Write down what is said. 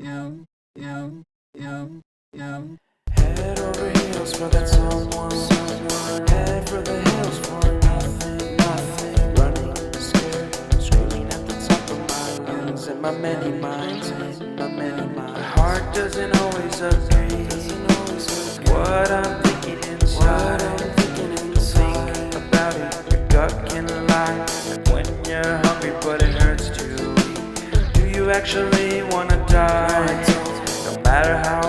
Head over heels for that someone. Head for the hills for nothing, nothing. Running, scared, screaming at the top of my lungs. In my many minds, in my many minds. My heart doesn't always agree. What I'm thinking inside. Don't think about it, your gut can lie. And when you're hungry but it hurts to eat, do you actually wanna die? No matter how